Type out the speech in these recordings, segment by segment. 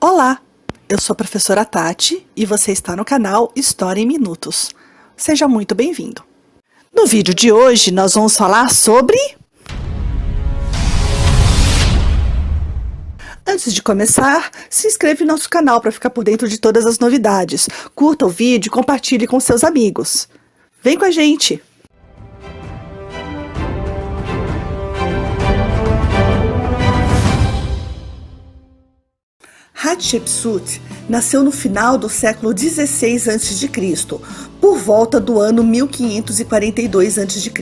Olá, eu sou a professora Tati e você está no canal História em Minutos. Seja muito bem-vindo. No vídeo de hoje nós vamos falar sobre... Antes de começar, se inscreve no nosso canal para ficar por dentro de todas as novidades. Curta o vídeo e compartilhe com seus amigos. Vem com a gente! Hatshepsut nasceu no final do século XVI a.C., por volta do ano 1542 a.C.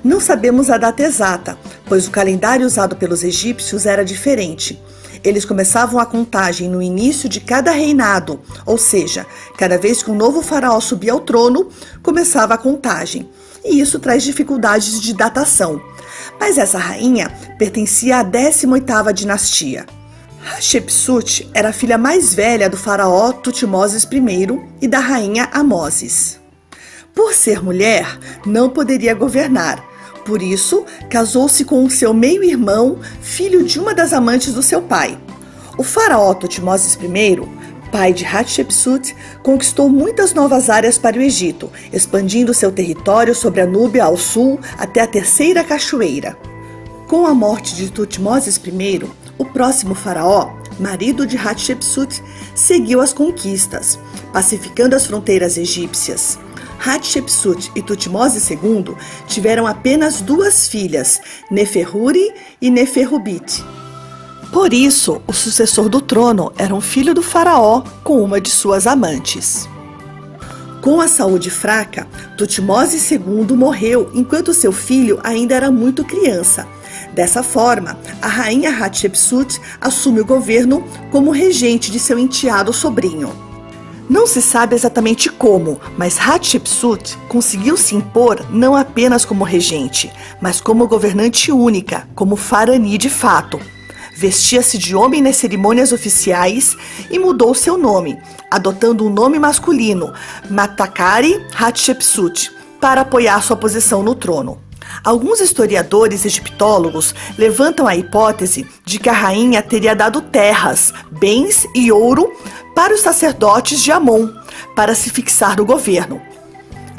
Não sabemos a data exata, pois o calendário usado pelos egípcios era diferente. Eles começavam a contagem no início de cada reinado, ou seja, cada vez que um novo faraó subia ao trono, começava a contagem. E isso traz dificuldades de datação. Mas essa rainha pertencia à 18ª dinastia. Hatshepsut era a filha mais velha do faraó Tutmoses I e da rainha Amoses. Por ser mulher, não poderia governar. Por isso, casou-se com o seu meio-irmão, filho de uma das amantes do seu pai. O faraó Tutmoses I, pai de Hatshepsut, conquistou muitas novas áreas para o Egito, expandindo seu território sobre a Núbia ao sul até a terceira cachoeira. Com a morte de Tutmoses I, o próximo faraó, marido de Hatshepsut, seguiu as conquistas, pacificando as fronteiras egípcias. Hatshepsut e Tutmoses II tiveram apenas duas filhas, Neferhuri e Neferubit. Por isso, o sucessor do trono era um filho do faraó com uma de suas amantes. Com a saúde fraca, Tutmoses II morreu enquanto seu filho ainda era muito criança. Dessa forma, a rainha Hatshepsut assume o governo como regente de seu enteado sobrinho. Não se sabe exatamente como, mas Hatshepsut conseguiu se impor não apenas como regente, mas como governante única, como Faraani de fato. Vestia-se de homem nas cerimônias oficiais e mudou seu nome, adotando um nome masculino, Matakari Hatshepsut, para apoiar sua posição no trono. Alguns historiadores egiptólogos levantam a hipótese de que a rainha teria dado terras, bens e ouro para os sacerdotes de Amon, para se fixar no governo.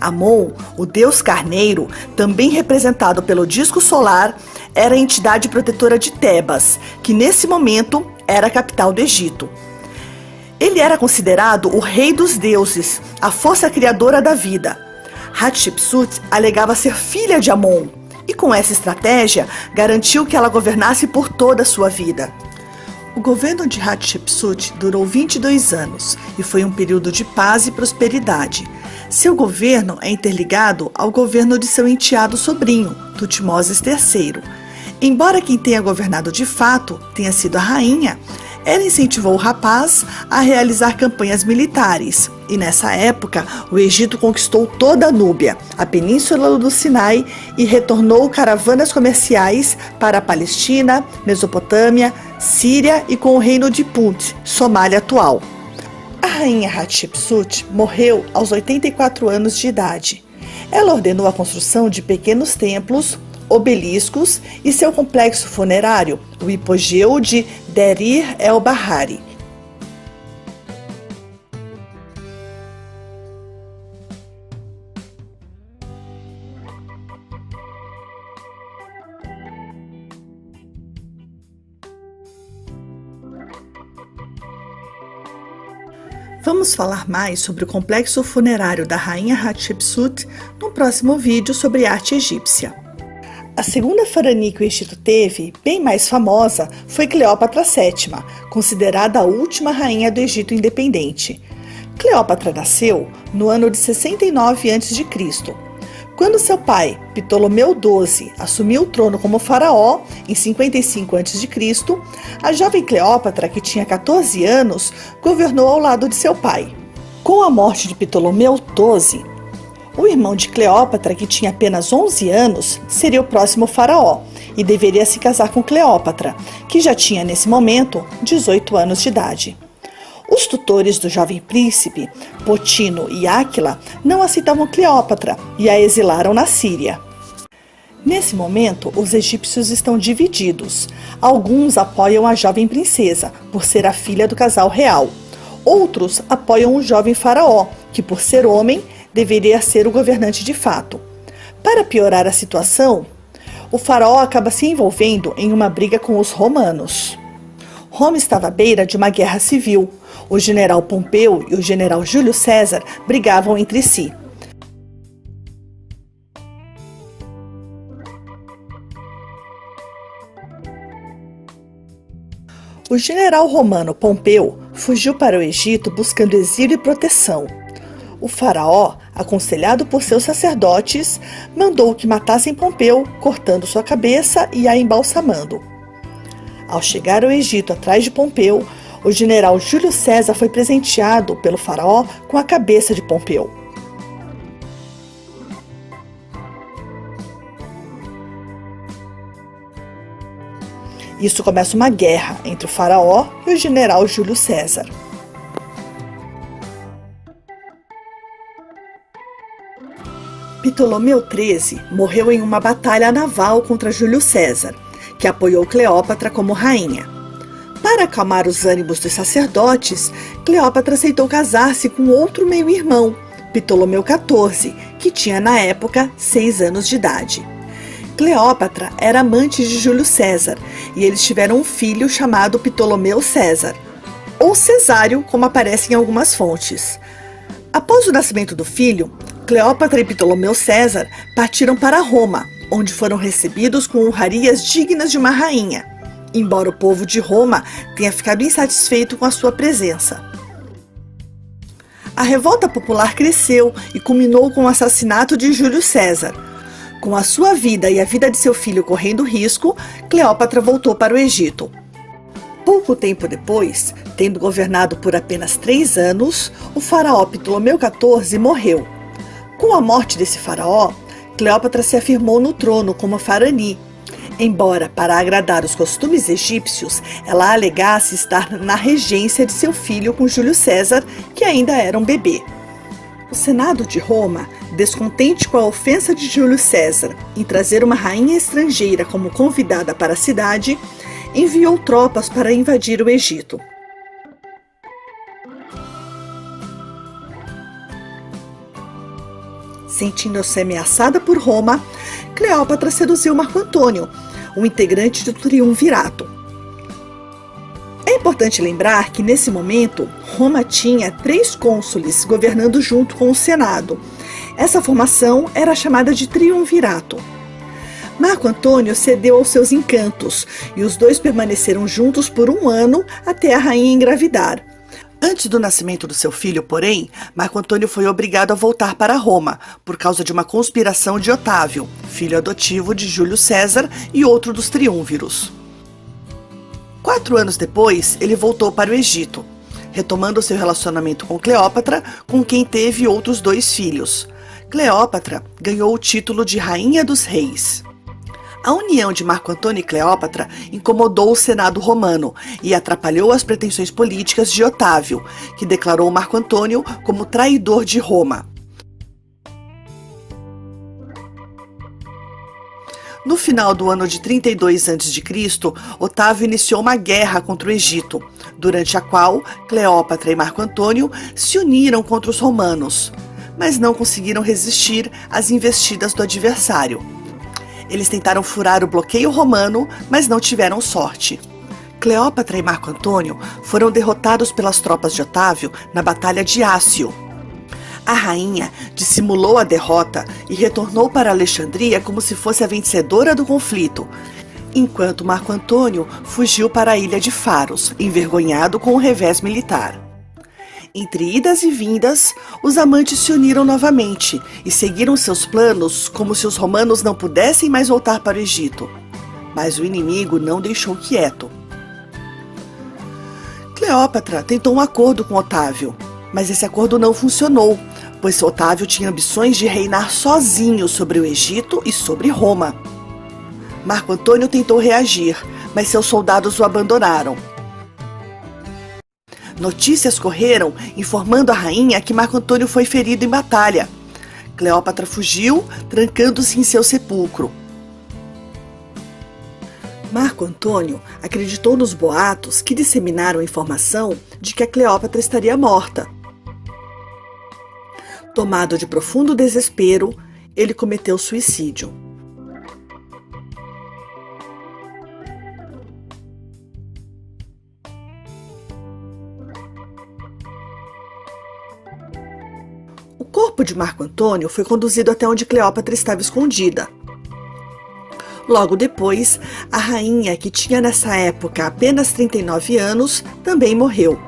Amon, o deus carneiro, também representado pelo disco solar, era a entidade protetora de Tebas, que nesse momento era a capital do Egito. Ele era considerado o rei dos deuses, a força criadora da vida. Hatshepsut alegava ser filha de Amon e, com essa estratégia, garantiu que ela governasse por toda a sua vida. O governo de Hatshepsut durou 22 anos e foi um período de paz e prosperidade. Seu governo é interligado ao governo de seu enteado sobrinho, Tutmoses III. Embora quem tenha governado de fato tenha sido a rainha, ela incentivou o rapaz a realizar campanhas militares. E nessa época, o Egito conquistou toda a Núbia, a península do Sinai e retornou caravanas comerciais para a Palestina, Mesopotâmia, Síria e com o reino de Punt, Somália atual. A rainha Hatshepsut morreu aos 84 anos de idade. Ela ordenou a construção de pequenos templos, obeliscos e seu complexo funerário, o hipogeu de Deir el-Bahari. Vamos falar mais sobre o complexo funerário da rainha Hatshepsut no próximo vídeo sobre arte egípcia. A segunda Faraani que o Egito teve, bem mais famosa, foi Cleópatra VII, considerada a última rainha do Egito independente. Cleópatra nasceu no ano de 69 a.C. Quando seu pai, Ptolomeu XII, assumiu o trono como faraó, em 55 a.C., a jovem Cleópatra, que tinha 14 anos, governou ao lado de seu pai. Com a morte de Ptolomeu XII, o irmão de Cleópatra, que tinha apenas 11 anos, seria o próximo faraó e deveria se casar com Cleópatra, que já tinha nesse momento 18 anos de idade. Os tutores do jovem príncipe, Potino e Áquila, não aceitavam Cleópatra e a exilaram na Síria. Nesse momento, os egípcios estão divididos. Alguns apoiam a jovem princesa, por ser a filha do casal real. Outros apoiam o jovem faraó, que por ser homem, deveria ser o governante de fato. Para piorar a situação, o faraó acaba se envolvendo em uma briga com os romanos. Roma estava à beira de uma guerra civil. O general Pompeu e o general Júlio César brigavam entre si. O general romano Pompeu fugiu para o Egito buscando exílio e proteção. O faraó, aconselhado por seus sacerdotes, mandou que matassem Pompeu, cortando sua cabeça e a embalsamando. Ao chegar ao Egito atrás de Pompeu, o general Júlio César foi presenteado pelo faraó com a cabeça de Pompeu. Isso começa uma guerra entre o faraó e o general Júlio César. Ptolomeu XIII morreu em uma batalha naval contra Júlio César, que apoiou Cleópatra como rainha. Para acalmar os ânimos dos sacerdotes, Cleópatra aceitou casar-se com outro meio-irmão, Ptolomeu XIV, que tinha na época 6 anos de idade. Cleópatra era amante de Júlio César e eles tiveram um filho chamado Ptolomeu César, ou Cesário, como aparece em algumas fontes. Após o nascimento do filho, Cleópatra e Ptolomeu César partiram para Roma, onde foram recebidos com honrarias dignas de uma rainha, embora o povo de Roma tenha ficado insatisfeito com a sua presença. A revolta popular cresceu e culminou com o assassinato de Júlio César. Com a sua vida e a vida de seu filho correndo risco, Cleópatra voltou para o Egito. Pouco tempo depois, tendo governado por apenas 3 anos, o faraó Ptolomeu XIV morreu. Com a morte desse faraó, Cleópatra se afirmou no trono como Farani, embora, para agradar os costumes egípcios, ela alegasse estar na regência de seu filho com Júlio César, que ainda era um bebê. O Senado de Roma, descontente com a ofensa de Júlio César em trazer uma rainha estrangeira como convidada para a cidade, enviou tropas para invadir o Egito. Sentindo-se ameaçada por Roma, Cleópatra seduziu Marco Antônio, um integrante do triunvirato. É importante lembrar que, nesse momento, Roma tinha 3 cônsules governando junto com o Senado. Essa formação era chamada de triunvirato. Marco Antônio cedeu aos seus encantos e os dois permaneceram juntos por 1 ano até a rainha engravidar. Antes do nascimento do seu filho, porém, Marco Antônio foi obrigado a voltar para Roma por causa de uma conspiração de Otávio, filho adotivo de Júlio César e outro dos triunviros. 4 anos depois, ele voltou para o Egito, retomando seu relacionamento com Cleópatra, com quem teve outros 2 filhos. Cleópatra ganhou o título de Rainha dos Reis. A união de Marco Antônio e Cleópatra incomodou o Senado romano e atrapalhou as pretensões políticas de Otávio, que declarou Marco Antônio como traidor de Roma. No final do ano de 32 a.C., Otávio iniciou uma guerra contra o Egito, durante a qual Cleópatra e Marco Antônio se uniram contra os romanos, mas não conseguiram resistir às investidas do adversário. Eles tentaram furar o bloqueio romano, mas não tiveram sorte. Cleópatra e Marco Antônio foram derrotados pelas tropas de Otávio na Batalha de Ácio. A rainha dissimulou a derrota e retornou para Alexandria como se fosse a vencedora do conflito, enquanto Marco Antônio fugiu para a ilha de Faros, envergonhado com o revés militar. Entre idas e vindas, os amantes se uniram novamente e seguiram seus planos como se os romanos não pudessem mais voltar para o Egito. Mas o inimigo não deixou quieto. Cleópatra tentou um acordo com Otávio, mas esse acordo não funcionou, pois Otávio tinha ambições de reinar sozinho sobre o Egito e sobre Roma. Marco Antônio tentou reagir, mas seus soldados o abandonaram. Notícias correram informando a rainha que Marco Antônio foi ferido em batalha. Cleópatra fugiu, trancando-se em seu sepulcro. Marco Antônio acreditou nos boatos que disseminaram a informação de que a Cleópatra estaria morta. Tomado de profundo desespero, ele cometeu suicídio. O corpo de Marco Antônio foi conduzido até onde Cleópatra estava escondida. Logo depois, a rainha, que tinha nessa época apenas 39 anos, também morreu.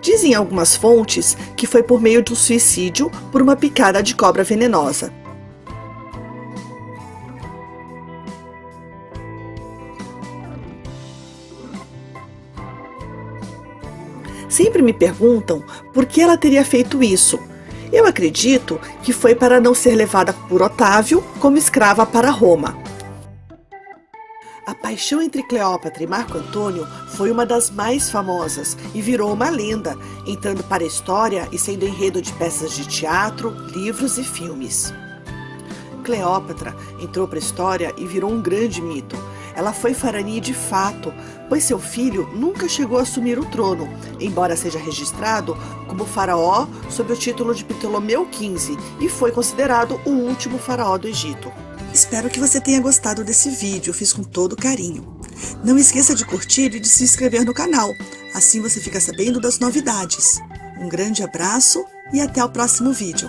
Dizem algumas fontes que foi por meio de um suicídio por uma picada de cobra venenosa. Sempre me perguntam por que ela teria feito isso. Eu acredito que foi para não ser levada por Otávio como escrava para Roma. A paixão entre Cleópatra e Marco Antônio foi uma das mais famosas e virou uma lenda, entrando para a história e sendo enredo de peças de teatro, livros e filmes. Cleópatra entrou para a história e virou um grande mito. Ela foi faraó de fato, pois seu filho nunca chegou a assumir o trono, embora seja registrado como faraó sob o título de Ptolomeu XV e foi considerado o último faraó do Egito. Espero que você tenha gostado desse vídeo, eu fiz com todo carinho. Não esqueça de curtir e de se inscrever no canal, assim você fica sabendo das novidades. Um grande abraço e até o próximo vídeo.